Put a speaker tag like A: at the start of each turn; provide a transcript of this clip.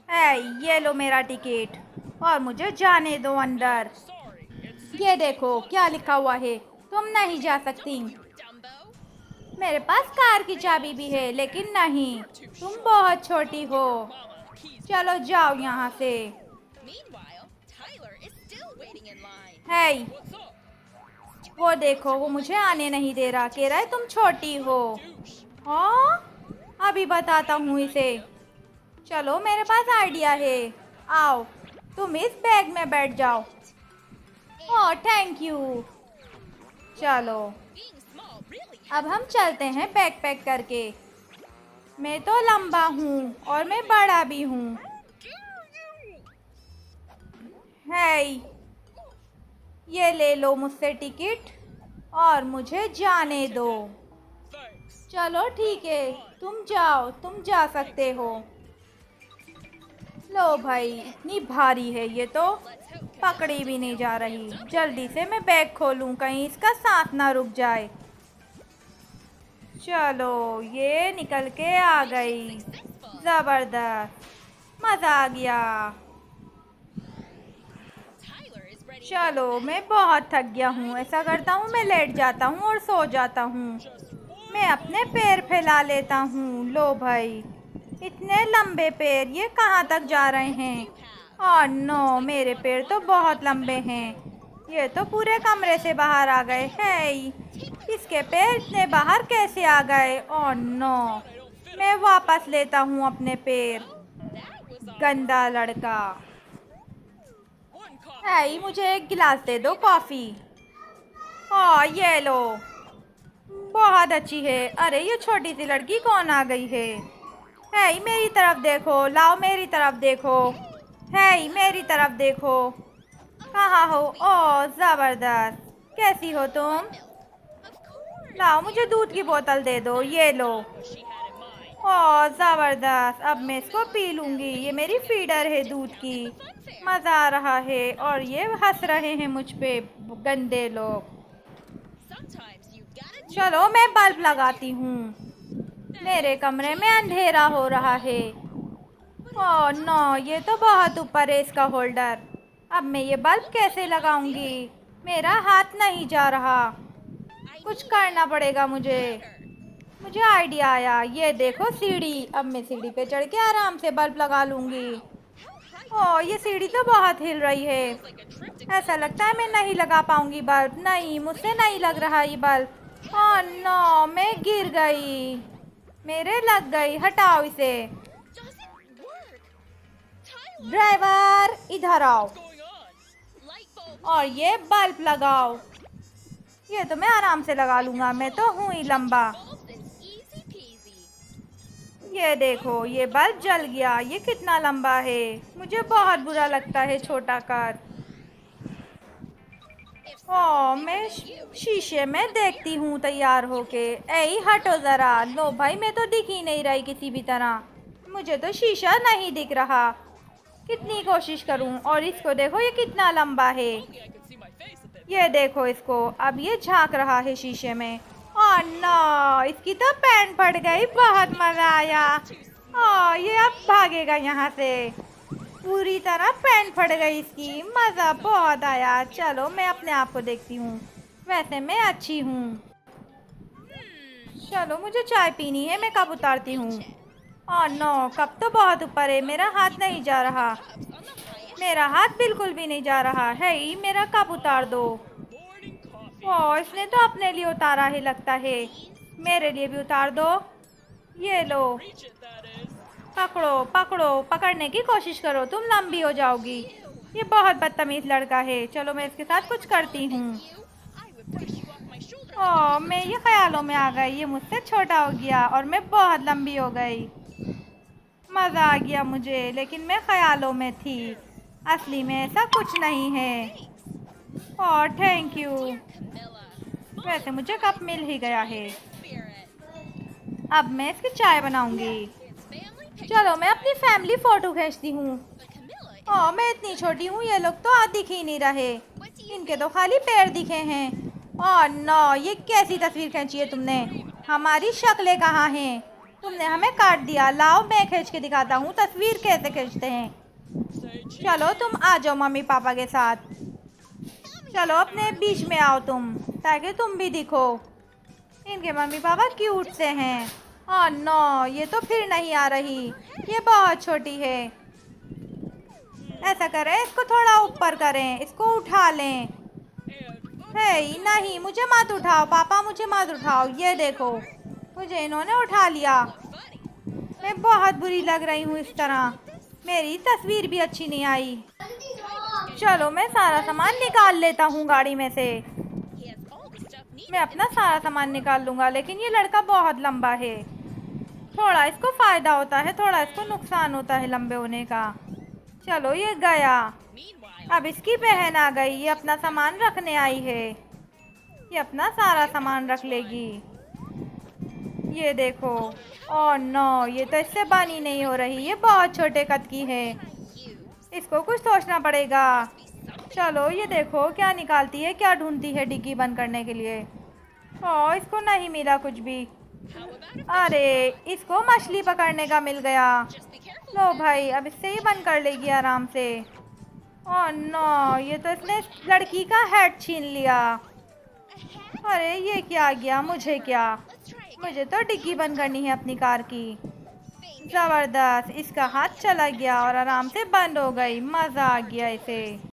A: है, ये लो मेरा टिकट और मुझे जाने दो अंदर। ये देखो क्या लिखा हुआ है, तुम नहीं जा सकती। मेरे पास कार की चाबी भी है, लेकिन नहीं, तुम बहुत छोटी हो। चलो जाओ यहाँ से। है, वो देखो, वो मुझे आने नहीं दे रहा, कह रहा है तुम छोटी हो। हाँ, अभी बताता हूँ इसे। चलो मेरे पास आइडिया है, आओ तुम इस बैग में बैठ जाओ। Oh thank you. चलो अब हम चलते हैं बैग पैक करके। मैं तो लंबा हूँ और मैं बड़ा भी हूँ। है, ये ले लो मुझसे टिकट और मुझे जाने दो। चलो ठीक है, तुम जाओ, तुम जा सकते हो। लो भाई, इतनी भारी है ये तो, पकड़ी भी नहीं जा रही। जल्दी से मैं बैग खोलूं, कहीं इसका सांस ना रुक जाए। चलो ये निकल के आ गई, ज़बरदस्त, मज़ा आ गया। चलो मैं बहुत थक गया हूँ, ऐसा करता हूँ मैं लेट जाता हूँ और सो जाता हूँ। मैं अपने पैर फैला लेता हूँ। लो भाई, इतने लंबे पैर, ये कहाँ तक जा रहे हैं? ओह नो, मेरे पैर तो बहुत लंबे हैं, ये तो पूरे कमरे से बाहर आ गए। है, इसके पैर इतने बाहर कैसे आ गए? ओह नो, मैं वापस लेता हूँ अपने पैर, गंदा लड़का। है, मुझे एक गिलास दे दो कॉफ़ी। ओह ये लो, बहुत अच्छी है। अरे ये छोटी सी लड़की कौन आ गई है? है, मेरी तरफ देखो, लाओ मेरी तरफ देखो। है, मेरी तरफ देखो, कहाँ हो? ओह ज़बरदस्त, कैसी हो तुम? लाओ मुझे दूध की बोतल दे दो, ये लो। ओह ज़बरदस्त, अब मैं इसको पी लूँगी, ये मेरी फीडर है दूध की। मज़ा आ रहा है और ये हंस रहे हैं मुझ पे, गंदे लोग। चलो मैं बल्ब लगाती हूँ, मेरे कमरे में अंधेरा हो रहा है। ओह नो, ये तो बहुत ऊपर है इसका होल्डर। अब मैं ये बल्ब कैसे लगाऊंगी? मेरा हाथ नहीं जा रहा, कुछ करना पड़ेगा मुझे। मुझे आइडिया आया, ये देखो सीढ़ी, अब मैं सीढ़ी पे चढ़ के आराम से बल्ब लगा लूँगी। ओह ये सीढ़ी तो बहुत हिल रही है, ऐसा लगता है मैं नहीं लगा पाऊँगी बल्ब। नहीं, मुझसे नहीं लग रहा ये बल्ब। ओह नो, मैं गिर गई, मेरे लग गई, हटाओ इसे। ड्राइवर इधर आओ और ये बल्ब लगाओ। ये तो मैं आराम से लगा लूँगा, मैं तो हूँ ही लंबा। ये देखो, ये बल्ब जल गया, ये कितना लंबा है, मुझे बहुत बुरा लगता है छोटा कर। ओह मैं शीशे में देखती हूँ तैयार होके। ऐ हटो ज़रा। लो भाई, मैं तो दिख ही नहीं रही किसी भी तरह, मुझे तो शीशा नहीं दिख रहा, कितनी कोशिश करूँ। और इसको देखो, ये कितना लंबा है, ये देखो इसको, अब ये झांक रहा है शीशे में। ओह नो, इसकी तो पैंट फट गई, बहुत मज़ा आया। ओह ये अब भागेगा यहाँ से, पूरी तरह पैंट फट गई इसकी, मज़ा बहुत आया। चलो मैं अपने आप को देखती हूँ, वैसे मैं अच्छी हूँ। चलो मुझे चाय पीनी है, मैं कप उतारती हूँ। ओह नो, कप तो बहुत ऊपर है, मेरा हाथ नहीं जा रहा, मेरा हाथ बिल्कुल भी नहीं जा रहा है। मेरा कप उतार दो। ओह इसने तो अपने लिए उतारा है लगता है, मेरे लिए भी उतार दो। ये लो, पकड़ो पकड़ो, पकड़ने की कोशिश करो, तुम लंबी हो जाओगी। ये बहुत बदतमीज लड़का है, चलो मैं इसके साथ कुछ करती हूँ। ओह मैं ये ख्यालों में आ गई, ये मुझसे छोटा हो गया और मैं बहुत लंबी हो गई। मज़ा आ गया मुझे, लेकिन मैं ख्यालों में थी, असली में ऐसा कुछ नहीं है। ओह थैंक यू, वैसे मुझे कप मिल ही गया है। अब मैं इसकी चाय बनाऊंगी। चलो मैं अपनी फैमिली फ़ोटो खींचती हूँ। ओह मैं इतनी छोटी हूँ, ये लोग तो दिख ही नहीं रहे, इनके तो खाली पैर दिखे हैं। ओह नो, ये कैसी तस्वीर खींची है तुमने? हमारी शक्लें कहाँ हैं? तुमने हमें काट दिया। लाओ मैं खींच के दिखाता हूँ तस्वीर कैसे खींचते हैं। चलो तुम आ जाओ मम्मी पापा के साथ। चलो अपने बीच में आओ तुम, ताकि तुम भी दिखो। इनके मम्मी पापा क्यूट से हैं। ओह नो, ये तो फिर नहीं आ रही, ये बहुत छोटी है। ऐसा करें, इसको थोड़ा ऊपर करें, इसको उठा लें। हे नहीं, मुझे मत उठाओ पापा, मुझे मत उठाओ। ये देखो, मुझे इन्होंने उठा लिया। मैं बहुत बुरी लग रही हूँ इस तरह। मेरी तस्वीर भी अच्छी नहीं आई। चलो मैं सारा सामान निकाल लेता हूँ गाड़ी में से। मैं अपना सारा सामान निकाल लूँगा, लेकिन ये लड़का बहुत लंबा है। थोड़ा इसको फ़ायदा होता है, थोड़ा इसको नुकसान होता है लंबे होने का। चलो ये गया। अब इसकी बहन आ गई, ये अपना सामान रखने आई है। ये अपना सारा सामान रख लेगी। ये देखो। ओह नो, ये तो इससे बनी नहीं हो रही, ये बहुत छोटे कद की है। इसको कुछ सोचना पड़ेगा। चलो ये देखो क्या निकालती है, क्या ढूंढती है डिग्गी बंद करने के लिए। ओह, इसको नहीं मिला कुछ भी। अरे, इसको मछली पकड़ने का मिल गया। लो भाई, अब इससे ही बंद कर लेगी आराम से। ओह नो, ये तो इसने लड़की का हेड छीन लिया। अरे ये क्या गया, मुझे क्या, मुझे तो डिग्गी बंद करनी है अपनी कार की। ज़बरदस्त, इसका हाथ चला गया और आराम से बंद हो गई। मज़ा आ गया इसे।